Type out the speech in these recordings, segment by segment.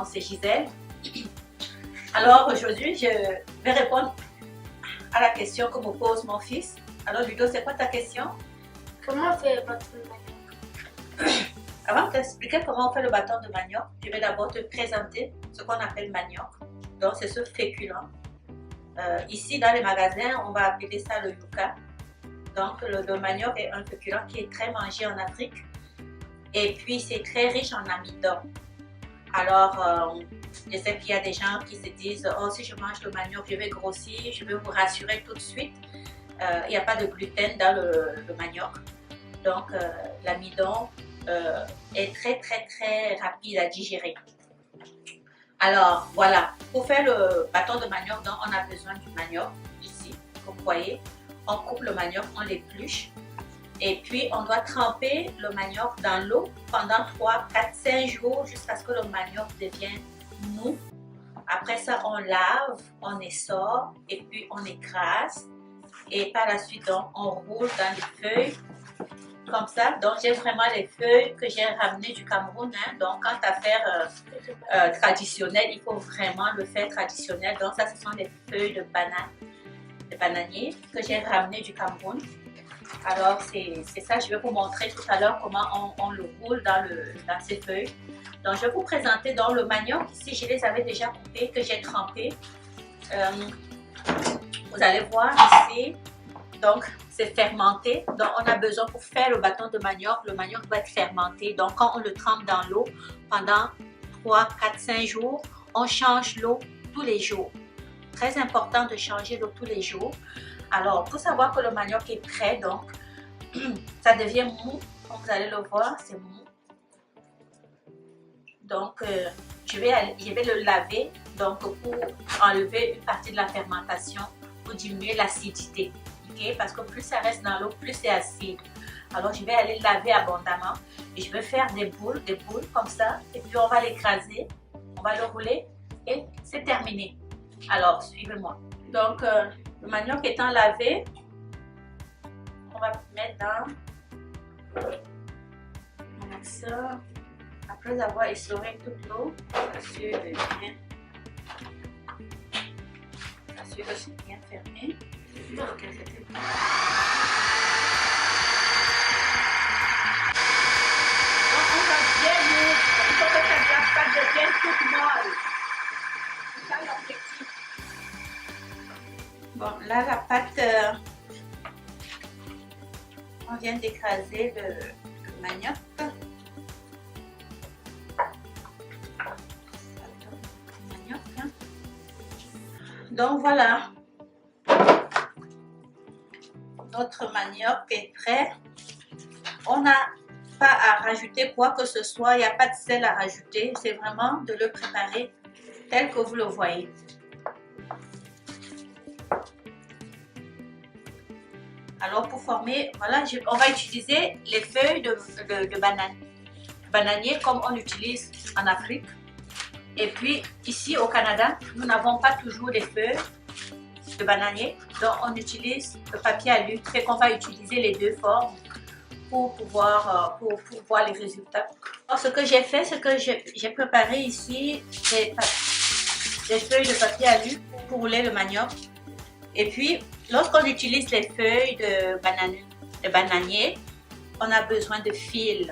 c'est Gisèle. Alors aujourd'hui, je vais répondre à la question que me pose mon fils. Alors Ludo, c'est quoi ta question? Comment on fait le bâton de manioc? Avant de t'expliquer comment on fait le bâton de manioc, je vais d'abord te présenter ce qu'on appelle manioc. Donc c'est ce féculent. Ici dans les magasins, on va appeler ça le yucca. Donc le manioc est un féculent qui est très mangé en Afrique. Et puis c'est très riche en amidon. Alors, je sais qu'il y a des gens qui se disent « Oh, si je mange le manioc, je vais grossir. » Je vais vous rassurer tout de suite. Il n'y a pas de gluten dans le manioc. Donc, l'amidon est très rapide à digérer. Alors, voilà. Pour faire le bâton de manioc, donc, on a besoin du manioc. Ici, comme vous voyez, on coupe le manioc, on l'épluche. Et puis, on doit tremper le manioc dans l'eau pendant 3, 4, 5 jours jusqu'à ce que le manioc devienne mou. Après ça, on lave, on essore et puis on écrase. Et par la suite, donc, on roule dans les feuilles comme ça. Donc, j'ai vraiment les feuilles que j'ai ramenées du Cameroun. Hein. Donc, quant à faire traditionnel, il faut vraiment le faire traditionnel. Donc, ça, ce sont les feuilles de banane, de bananier que j'ai ramenées du Cameroun. Alors, c'est ça, je vais vous montrer tout à l'heure comment on le roule dans ces feuilles. Donc, je vais vous présenter dans le manioc. Ici, je les avais déjà coupés, que j'ai trempés. Vous allez voir ici, donc c'est fermenté. Donc, on a besoin pour faire le bâton de manioc, le manioc va être fermenté. Donc, quand on le trempe dans l'eau pendant 3, 4, 5 jours, on change l'eau tous les jours. Très important de changer l'eau tous les jours. Alors, il faut savoir que le manioc est prêt, donc ça devient mou, comme vous allez le voir, c'est mou. Donc, je vais le laver donc, pour enlever une partie de la fermentation, pour diminuer l'acidité. Okay? Parce que plus ça reste dans l'eau, plus c'est acide. Alors, je vais aller laver abondamment et je vais faire des boules comme ça. Et puis, on va l'écraser, on va le rouler et c'est terminé. Alors, suivez-moi. Donc, le manioc étant lavé, on va mettre dans ça. Après avoir essoré toute l'eau, assure que c'est bien fermé. Donc, on va bien ouvrir. Il faut que ça ne devienne toute molle. C'est ça l'objectif. Bon, là, la pâte, on vient d'écraser le manioc. Donc voilà, notre manioc est prêt. On n'a pas à rajouter quoi que ce soit, il n'y a pas de sel à rajouter. C'est vraiment de le préparer tel que vous le voyez. Alors pour former, voilà, on va utiliser les feuilles de banane. Bananier comme on utilise en Afrique. Et puis ici au Canada, nous n'avons pas toujours les feuilles de bananier. Donc on utilise le papier alu. Fait qu'on va utiliser les deux formes pour pouvoir pour voir les résultats. Alors, ce que j'ai fait, c'est que j'ai préparé ici des feuilles de papier alu pour rouler le manioc. Et puis, lorsqu'on utilise les feuilles de bananier, on a besoin de fils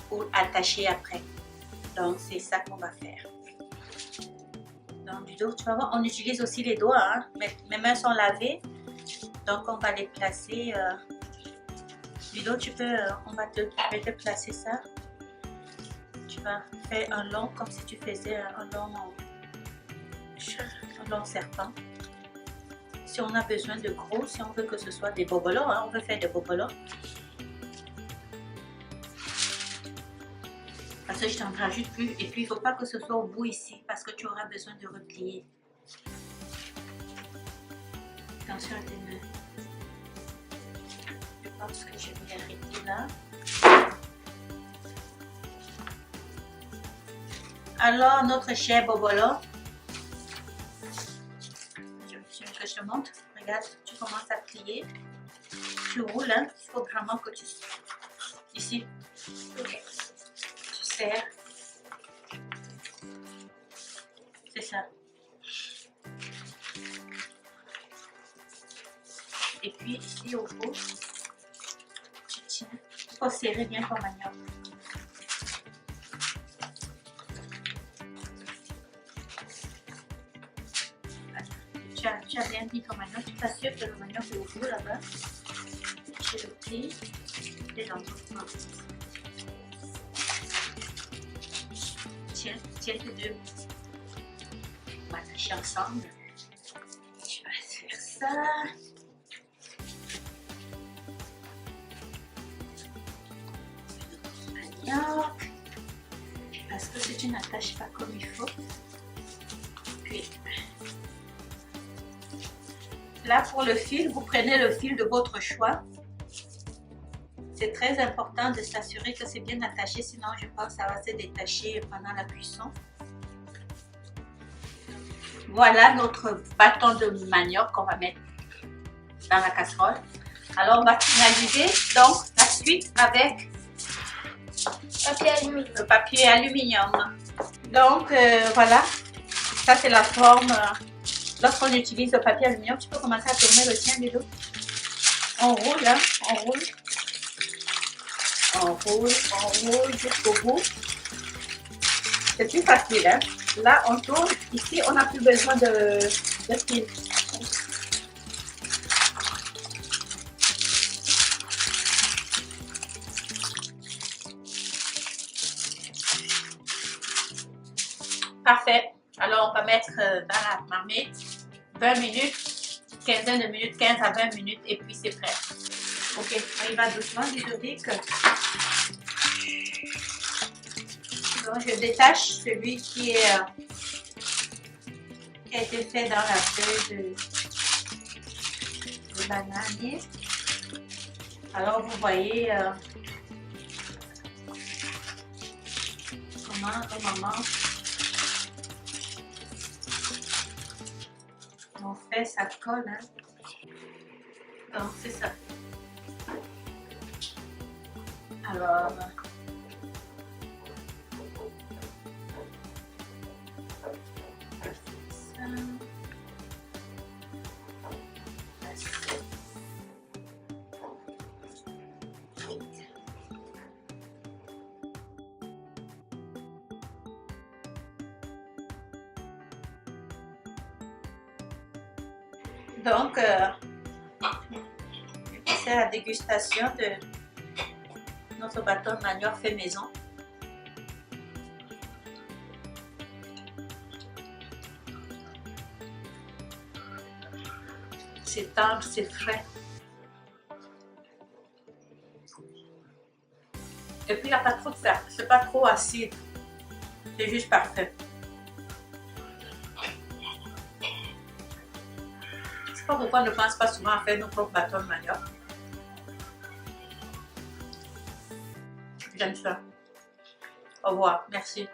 pour attacher après. Donc, c'est ça qu'on va faire. Donc, du dos, tu vas voir, on utilise aussi les doigts. Hein? Mes mains sont lavées. Donc, on va les placer. Du dos, tu peux, je vais te placer ça. Tu vas faire un long, comme si tu faisais un long serpent. Si on a besoin de gros, si on veut que ce soit des bobolons, hein, on veut faire des bobolons. Parce que je t'en rajoute plus. Et puis, il ne faut pas que ce soit au bout ici, parce que tu auras besoin de replier. Attention à tes mains. Je pense que je vais arrêter là. Alors, notre cher bobolon. Je te montre. Regarde, tu commences à plier. Tu roules, hein. Il faut vraiment que tu... Ici. Ok. Tu serres. ça. Et puis ici au bout, tu tiens. Il faut serrer bien ton manioc. Tu as bien mis ton manioc. Tu t'assures que le manioc est au bout là-bas. Tu le plies et dans l'autre main. Tiens les deux. On va attacher ensemble. Tu vas faire ça. Manioc. Parce que si tu n'attaches pas comme il faut. Puis là pour le fil, vous prenez le fil de votre choix. C'est très important de s'assurer que c'est bien attaché, sinon je pense que ça va se détacher pendant la cuisson. Voilà notre bâton de manioc qu'on va mettre dans la casserole. Alors on va finaliser donc la suite avec le papier aluminium. Donc voilà, ça c'est la forme. Lorsqu'on utilise le papier aluminium, tu peux commencer à tourner le tien, Bédo. On roule, hein, on roule. On roule jusqu'au bout. C'est plus facile, hein. Là, on tourne. Ici, on n'a plus besoin de fil. Parfait. Alors, on va mettre dans la marmite 20 minutes, quinzaine de minutes, 15 à 20 minutes, et puis c'est prêt. Ok, on y va doucement, Ludovic. Donc, je détache celui qui a été fait dans la feuille de bananier. Alors, vous voyez comment au moment on fait, ça colle. Hein? Donc, c'est ça. Alors, donc, c'est la dégustation de notre bâton de manioc fait maison. C'est tendre, c'est frais. Et puis il n'y a pas trop de fer, c'est pas trop acide. C'est juste parfait. Je sais pas pourquoi on ne pense pas souvent à faire nos propres bâtons de manioc. J'aime ça. Au revoir, merci.